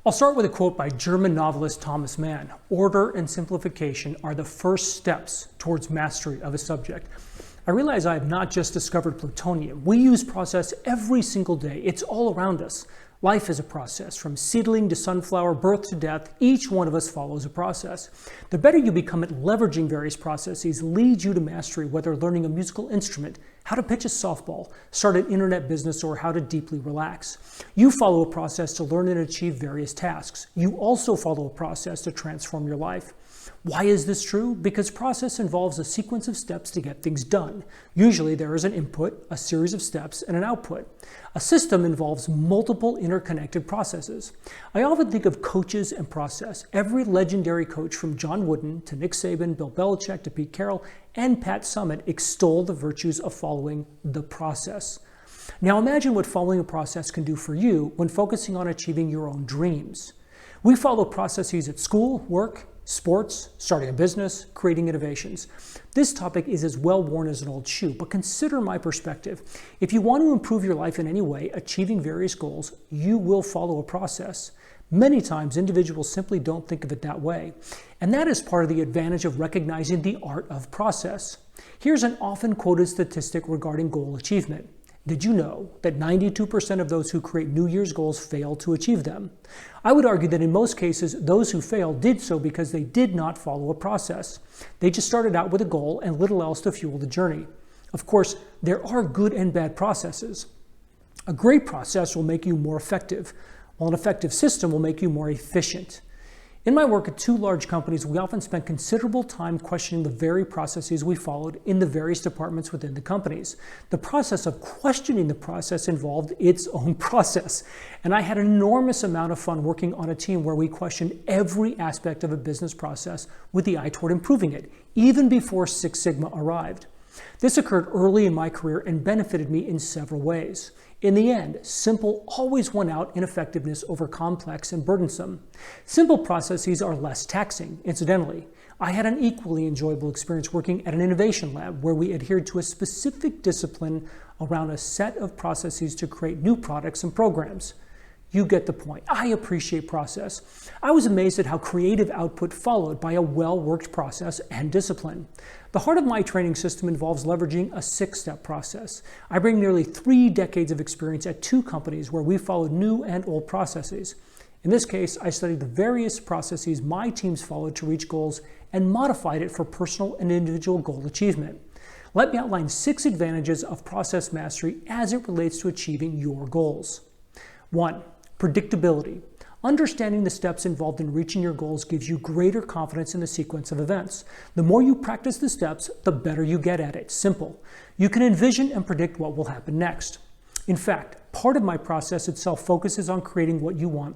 I'll start with a quote by German novelist Thomas Mann. Order and simplification are the first steps towards mastery of a subject. I realize I have not just discovered plutonium. We use process every single day. It's all around us. Life is a process. From seedling to sunflower, birth to death, each one of us follows a process. The better you become at leveraging various processes leads you to mastery, whether learning a musical instrument, how to pitch a softball, start an internet business, or how to deeply relax. You follow a process to learn and achieve various tasks. You also follow a process to transform your life. Why is this true? Because process involves a sequence of steps to get things done. Usually there is an input, a series of steps, and an output. A system involves multiple interconnected processes. I often think of coaches and process. Every legendary coach from John Wooden to Nick Saban, Bill Belichick to Pete Carroll, and Pat Summitt extol the virtues of following the process. Now imagine what following a process can do for you when focusing on achieving your own dreams. We follow processes at school, work, sports, starting a business, creating innovations. This topic is as well worn as an old shoe, but consider my perspective. If you want to improve your life in any way, achieving various goals, you will follow a process. Many times, individuals simply don't think of it that way. And that is part of the advantage of recognizing the art of process. Here's an often quoted statistic regarding goal achievement. Did you know that 92% of those who create New Year's goals fail to achieve them? I would argue that in most cases, those who fail did so because they did not follow a process. They just started out with a goal and little else to fuel the journey. Of course, there are good and bad processes. A great process will make you more effective, while an effective system will make you more efficient. In my work at two large companies, we often spent considerable time questioning the very processes we followed in the various departments within the companies. The process of questioning the process involved its own process. And I had an enormous amount of fun working on a team where we questioned every aspect of a business process with the eye toward improving it, even before Six Sigma arrived. This occurred early in my career and benefited me in several ways. In the end, simple always won out in effectiveness over complex and burdensome. Simple processes are less taxing, incidentally. I had an equally enjoyable experience working at an innovation lab where we adhered to a specific discipline around a set of processes to create new products and programs. You get the point. I appreciate process. I was amazed at how creative output followed by a well-worked process and discipline. The heart of my training system involves leveraging a 6-step process. I bring nearly 3 decades of experience at 2 companies where we followed new and old processes. In this case, I studied the various processes my teams followed to reach goals and modified it for personal and individual goal achievement. Let me outline 6 advantages of process mastery as it relates to achieving your goals. 1. Predictability. Understanding the steps involved in reaching your goals gives you greater confidence in the sequence of events. The more you practice the steps, the better you get at it. Simple. You can envision and predict what will happen next. In fact, part of my process itself focuses on creating what you want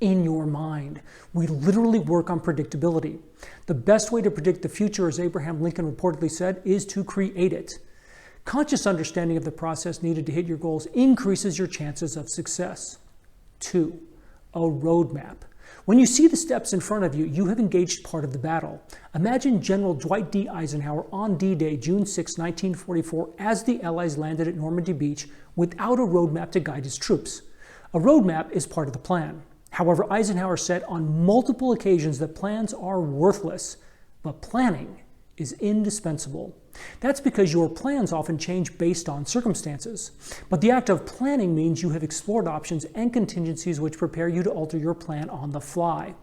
in your mind. We literally work on predictability. The best way to predict the future, as Abraham Lincoln reportedly said, is to create it. Conscious understanding of the process needed to hit your goals increases your chances of success. 2. A roadmap. When you see the steps in front of you, you have engaged part of the battle. Imagine General Dwight D. Eisenhower on D-Day, June 6, 1944, as the Allies landed at Normandy Beach without a roadmap to guide his troops. A roadmap is part of the plan. However, Eisenhower said on multiple occasions that plans are worthless, but planning is indispensable. That's because your plans often change based on circumstances. But the act of planning means you have explored options and contingencies which prepare you to alter your plan on the fly.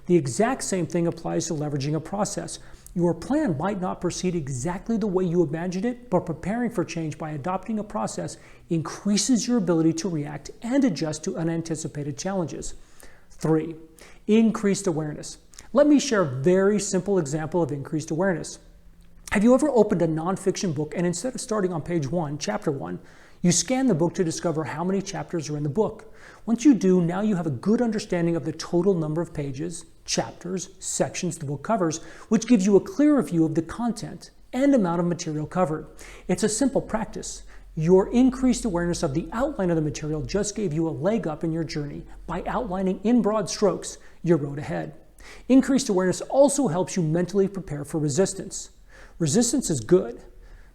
The exact same thing applies to leveraging a process. Your plan might not proceed exactly the way you imagined it, but preparing for change by adopting a process increases your ability to react and adjust to unanticipated challenges. 3. Increased awareness. Let me share a very simple example of increased awareness. Have you ever opened a nonfiction book and instead of starting on page 1, chapter 1, you scan the book to discover how many chapters are in the book? Once you do, now you have a good understanding of the total number of pages, chapters, sections the book covers, which gives you a clearer view of the content and amount of material covered. It's a simple practice. Your increased awareness of the outline of the material just gave you a leg up in your journey by outlining in broad strokes your road ahead. Increased awareness also helps you mentally prepare for resistance. Resistance is good,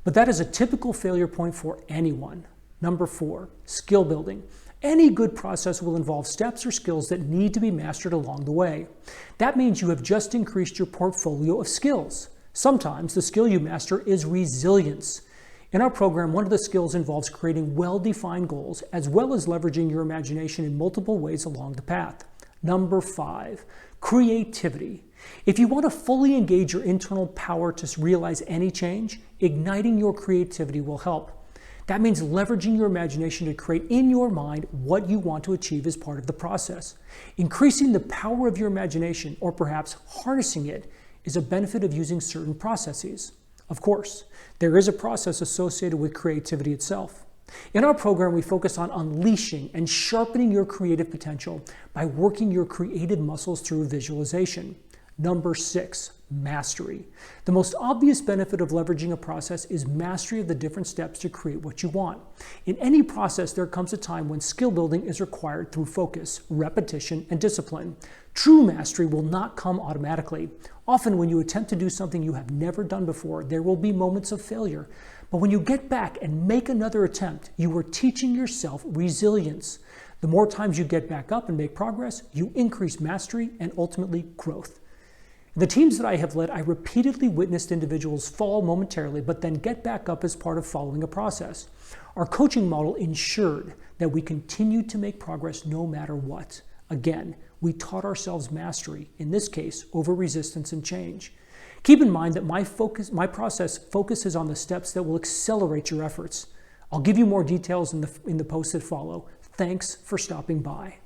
but that is a typical failure point for anyone. Number 4, skill building. Any good process will involve steps or skills that need to be mastered along the way. That means you have just increased your portfolio of skills. Sometimes the skill you master is resilience. In our program, one of the skills involves creating well-defined goals as well as leveraging your imagination in multiple ways along the path. Number 5, creativity. If you want to fully engage your internal power to realize any change, igniting your creativity will help. That means leveraging your imagination to create in your mind what you want to achieve as part of the process. Increasing the power of your imagination, or perhaps harnessing it, is a benefit of using certain processes. Of course, there is a process associated with creativity itself. In our program, we focus on unleashing and sharpening your creative potential by working your creative muscles through visualization. Number 6, mastery. The most obvious benefit of leveraging a process is mastery of the different steps to create what you want. In any process, there comes a time when skill building is required through focus, repetition, and discipline. True mastery will not come automatically. Often when you attempt to do something you have never done before, there will be moments of failure. But when you get back and make another attempt, you are teaching yourself resilience. The more times you get back up and make progress, you increase mastery and ultimately growth. In the teams that I have led, I repeatedly witnessed individuals fall momentarily, but then get back up as part of following a process. Our coaching model ensured that we continued to make progress no matter what. Again, we taught ourselves mastery, in this case, over resistance and change. Keep in mind that my process focuses on the steps that will accelerate your efforts. I'll give you more details in the posts that follow. Thanks for stopping by.